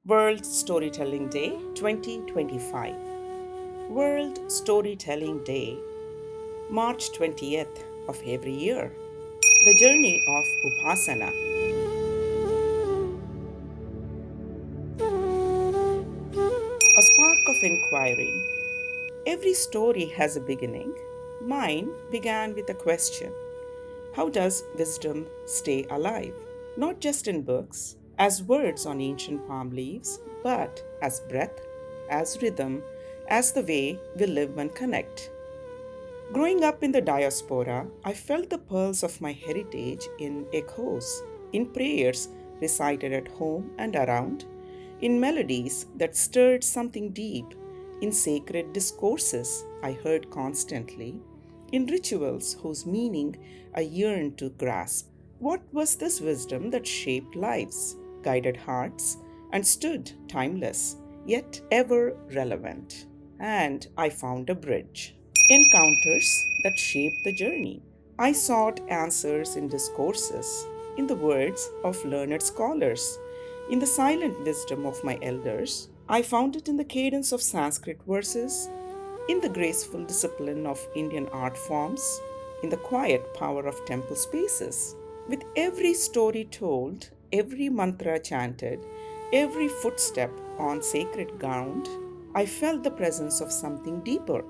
World Storytelling Day 2025. World Storytelling Day, March 20th of every year. The journey of Upasana. A spark of inquiry. Every story has a beginning. Mine began with a question: how does wisdom stay alive? Not just in books, as words on ancient palm leaves, but as breath, as rhythm, as the way we live and connect. Growing up in the diaspora, I felt the pulse of my heritage in echoes, in prayers recited at home and around, in melodies that stirred something deep, in sacred discourses I heard constantly, in rituals whose meaning I yearned to grasp. What was this wisdom that shaped lives, guided hearts, and stood timeless, yet ever relevant? And I found a bridge. Encounters that shaped the journey. I sought answers in discourses, in the words of learned scholars, in the silent wisdom of my elders. I found it in the cadence of Sanskrit verses, in the graceful discipline of Indian art forms, in the quiet power of temple spaces. With every story told, every mantra chanted, every footstep on sacred ground, I felt the presence of something deeper,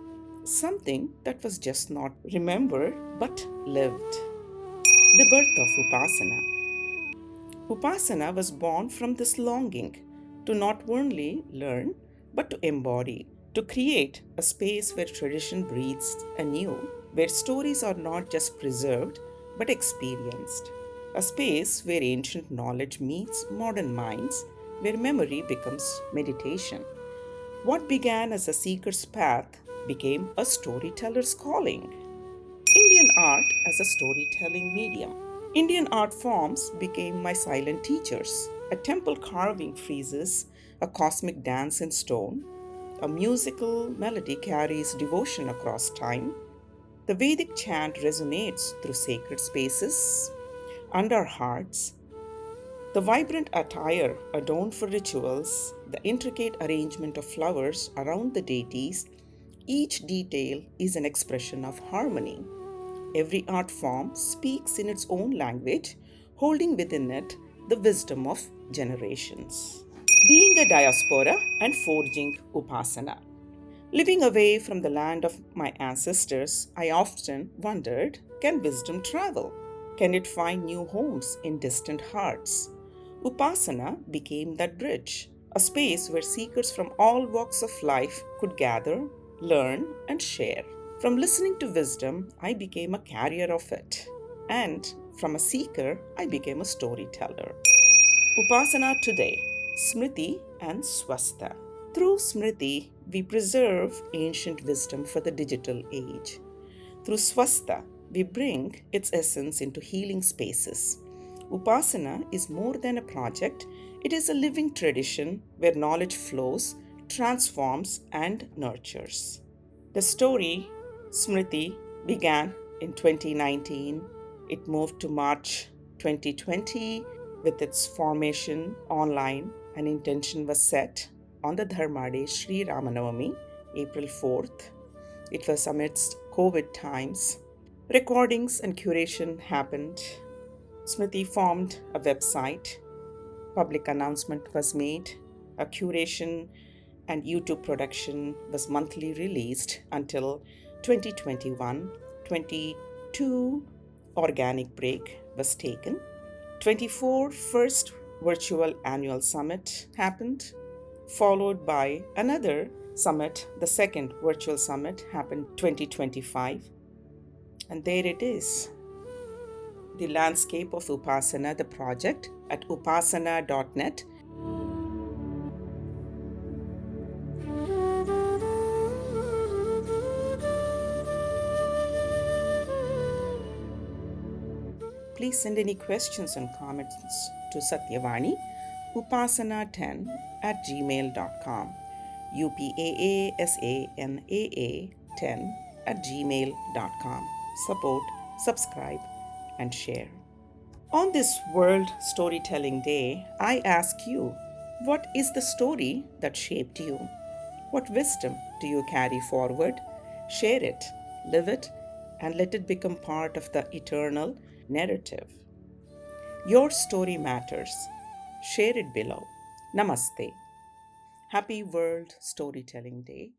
something that was just not remembered but lived. The birth of Upasana. Upasana was born from this longing to not only learn but to embody, to create a space where tradition breathes anew, where stories are not just preserved but experienced, a space where ancient knowledge meets modern minds, where memory becomes meditation. What began as a seeker's path became a storyteller's calling. Indian art as a storytelling medium. Indian art forms became my silent teachers. A temple carving freezes a cosmic dance in stone. A musical melody carries devotion across time. The Vedic chant resonates through sacred spaces and our hearts. The vibrant attire adorned for rituals, the intricate arrangement of flowers around the deities, each detail is an expression of harmony. Every art form speaks in its own language, holding within it the wisdom of generations. Being a diaspora and forging Upasana. Living away from the land of my ancestors, I often wondered, can wisdom travel? Can it find new homes in distant hearts? Upasana became that bridge, a space where seekers from all walks of life could gather, learn, and share. From listening to wisdom, I became a carrier of it. And from a seeker, I became a storyteller. Upasana today, Smriti and Swastha. Through Smriti, we preserve ancient wisdom for the digital age. Through Swastha, we bring its essence into healing spaces. Upasana is more than a project, it is a living tradition where knowledge flows, transforms, and nurtures. The story, Smriti, began in 2019. It moved to March 2020 with its formation online. An intention was set on the Dharma Day, Sri Ramanavami, April 4th. It was amidst COVID times. Recordings and curation happened. Smriti formed a website. Public announcement was made. A curation and YouTube production was monthly released until 2021. 22 organic break was taken. 24 first virtual annual summit happened, followed by another summit. The second virtual summit happened 2025. And there it is, the landscape of Upasana, the project at upasana.net. Please send any questions and comments to Satyavani, upasana10 at gmail.com, UPAASANAA 10 at gmail.com. Support, subscribe, and share. On this World Storytelling Day, I ask you, What is the story that shaped you? What wisdom do you carry forward? Share it, live it, and let it become part of the eternal narrative. Your story matters. Share it below. Namaste. Happy World Storytelling Day.